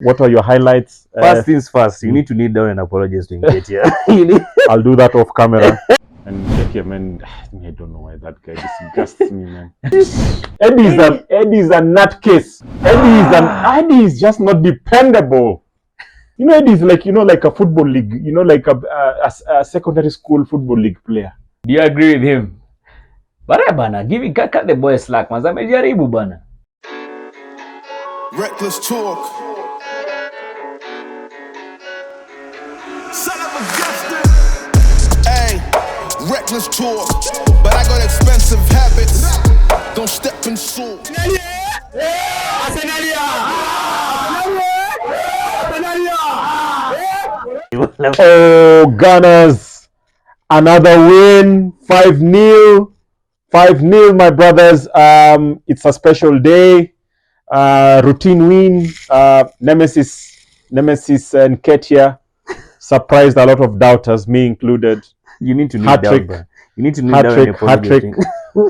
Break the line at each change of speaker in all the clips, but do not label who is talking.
What are your highlights?
First things first, you need to kneel down and apologize to Nketiah.
I'll do that off camera. And Nketiah, man, I don't know why that guy disgusts me, man. Eddie is a nutcase. Eddie is just not dependable. You know, Eddie is like, like a football league, like a secondary school football league player.
Do you agree with him? Bara bana, cut the boy slack, man. Amejaribu bana.
Reckless talk. Son of a gifted. Hey, reckless talk. But I got expensive habits. Don't step in salt.
Oh, Gunners. Another win. 5-0. 5-0, my brothers. It's a special day. Routine win. Nemesis Nketiah surprised a lot of doubters, me included.
You need to kneel down, bro. You need to kneel down.
Hattrick.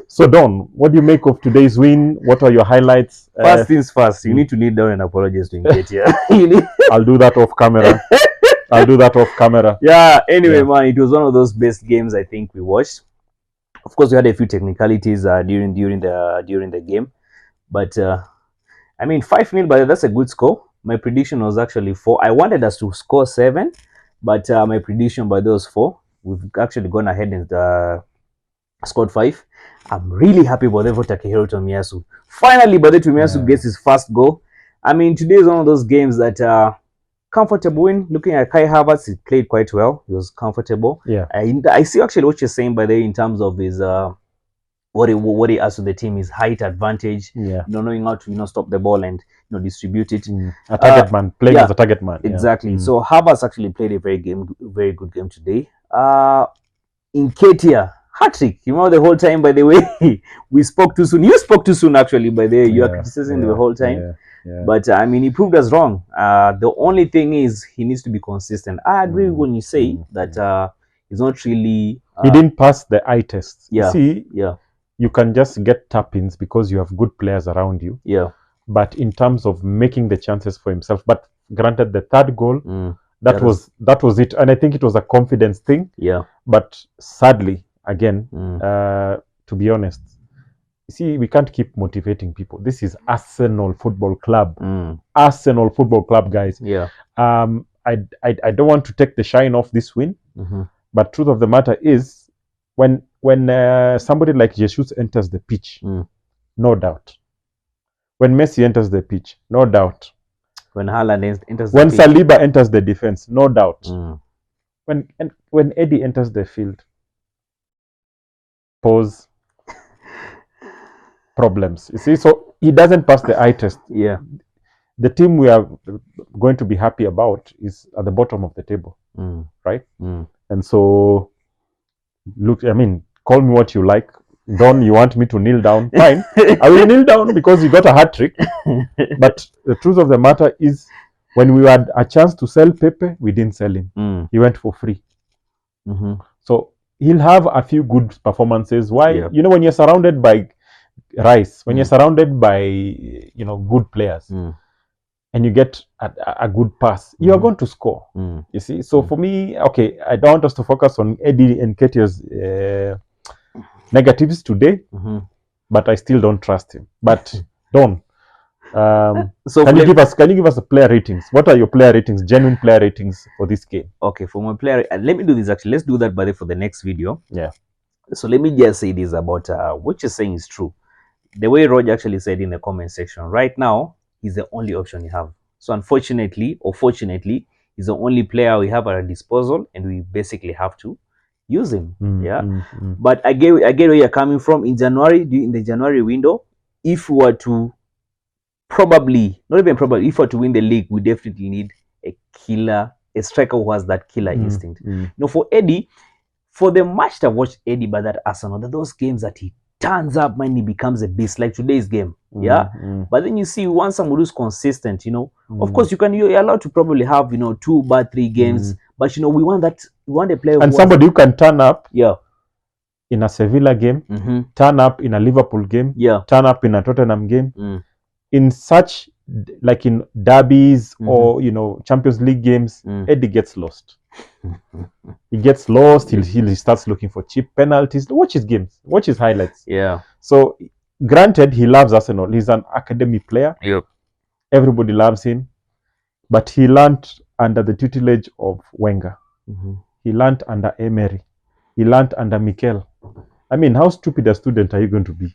So, Don, what do you make of today's win? What are your highlights?
First things first, you need to kneel down and apologize to Nketiah.
I'll do that off camera.
Yeah, anyway, man, it was one of those best games I think we watched. Of course, we had a few technicalities during the game, but I mean, 5-0, but that's a good score. My prediction was actually 4. I wanted us to score 7, but my prediction by those 4. We've actually gone ahead and scored 5. I'm really happy about Tomiyasu. Finally, Tomiyasu gets his first goal. I mean, today is one of those games that comfortable win. Looking at Kai Havertz, he played quite well. He was comfortable.
Yeah.
I see actually what you're saying by there in terms of his what he adds to the team, his height advantage.
Yeah.
Knowing how to stop the ball and distribute it.
A target man, playing as a target man.
Exactly. So Havertz actually played a very good game today. Nketiah, hattrick. You know, the whole time, by the way, we spoke too soon. You spoke too soon, actually, by the way. You are criticizing the whole time.
Yeah.
But I mean, he proved us wrong. The only thing is he needs to be consistent. I agree when you say that he's not really.
He didn't pass the eye test.
Yeah.
See, you can just get tap-ins because you have good players around you.
Yeah.
But in terms of making the chances for himself, but granted, the third goal, that was it, and I think it was a confidence thing.
Yeah.
But sadly, again, to be honest, see, we can't keep motivating people. This is Arsenal Football Club. Arsenal Football Club, guys.
Yeah.
I don't want to take the shine off this win, but truth of the matter is, when somebody like Jesus enters the pitch, no doubt. When Messi enters the pitch, no doubt.
When Haaland enters
the pitch. When Saliba enters the defense, no doubt. When Eddie enters the field, pause. Problems. You see, so he doesn't pass the eye test.
Yeah.
The team we are going to be happy about is at the bottom of the table, right? And so, look, I mean, call me what you like. Don, you want me to kneel down? Fine. I will kneel down because you got a hat trick. But the truth of the matter is, when we had a chance to sell Pepe, we didn't sell him. He went for free. So he'll have a few good performances. Why?
Yeah.
You know, when you're surrounded by Rice, when you're surrounded by good players, and you get a good pass, you are going to score. You see, so for me, okay, I don't want us to focus on Eddie Nketiah's negatives today, but I still don't trust him. But Don, so can you give us a player ratings? What are your player ratings, genuine player ratings for this game?
Okay, for my player, let me do this actually. Let's do that by for the next video.
Yeah. So
let me just say this about what you're saying is true. The way Roger actually said in the comment section, right now, he's the only option you have. So unfortunately, or fortunately, he's the only player we have at our disposal, and we basically have to use him. But I get where you're coming from. In the January window, if we were to if we were to win the league, we definitely need a striker who has that killer instinct. For Eddie, for the match that I watched Eddie by that Arsenal, those games that he turns up, man, he becomes a beast, like today's game. But then you see, once someone who's consistent, of course you're allowed to probably have 2 bad 3 games, but we want a player
and somebody who can turn up
in
a Sevilla game, turn up in a Liverpool game, turn up in a Tottenham game, in such like in derbies or Champions League games, Eddie gets lost. He gets lost. He starts looking for cheap penalties. Watch his games. Watch his highlights.
Yeah.
So, granted, he loves Arsenal. He's an academy player.
Yep.
Everybody loves him. But he learned under the tutelage of Wenger. He learned under Emery. He learned under Mikel. I mean, how stupid a student are you going to be?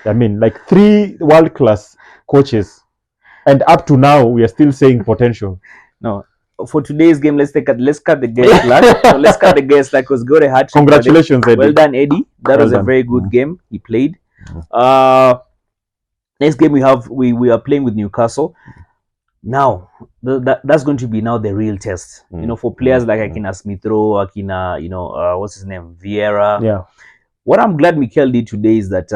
I mean, like 3 world-class coaches, and up to now we are still saying potential.
No, for today's game, let's cut the guest slack. So let's cut the guest slack because got a hat-trick.
Congratulations, Eddie.
Well done, Eddie. That was a very good game he played. Next game we are playing with Newcastle. Now that's going to be now the real test. For players like Akina Smith Rowe, Akina, what's his name, Viera.
Yeah.
What I'm glad Mikel did today is that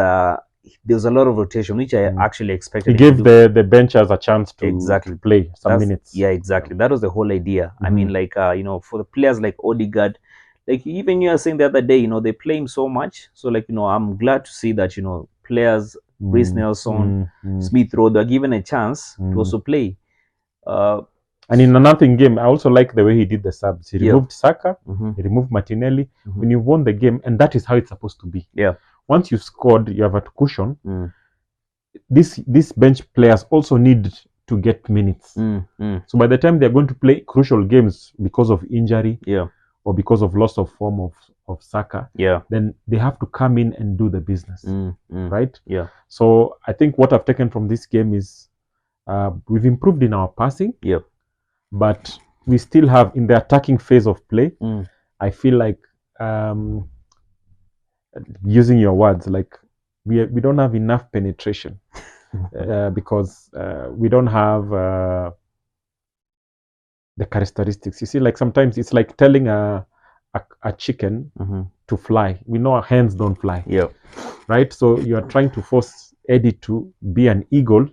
there was a lot of rotation, which I actually expected.
He gave the benchers a chance to play some minutes.
Yeah, exactly. That was the whole idea. I mean, like, for the players like Odegaard, like even you were saying the other day, they play him so much. So, like, I'm glad to see that, players, Reece Nelson, Smith Rowe, they're given a chance to also play.
And in another game, I also like the way he did the subs. He removed Saka, he removed Martinelli. When you won the game, and that is how it's supposed to be.
Yeah.
Once you've scored, you have a cushion. These bench players also need to get minutes. So by the time they're going to play crucial games because of injury, or because of loss of form of Saka, then they have to come in and do the business, right?
Yeah.
So I think what I've taken from this game is we've improved in our passing. But we still have, in the attacking phase of play, I feel like, using your words, like we don't have enough penetration because we don't have the characteristics. You see, like sometimes it's like telling a chicken to fly. We know our hands don't fly. Right? So you are trying to force Eddie to be an eagle,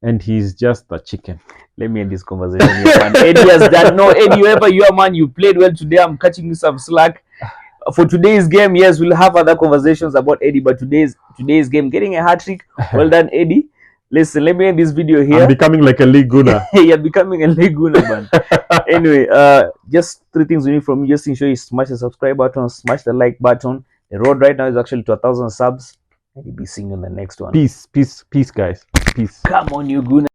and he's just a chicken.
Let me end this conversation here, man. Eddie has done. No, Eddie, whoever you are, man, you played well today. I'm catching you some slack. For today's game, yes, we'll have other conversations about Eddie, but today's game, getting a hat-trick. Well done, Eddie. Listen, let me end this video here.
I'm becoming like a league winner.
You're becoming a league winner, man. Anyway, just 3 things we need from you. Just ensure you smash the subscribe button, smash the like button. The road right now is actually to 1,000 subs. And we'll be seeing you in the next one.
Peace, guys. Peace.
Come on, you Guna.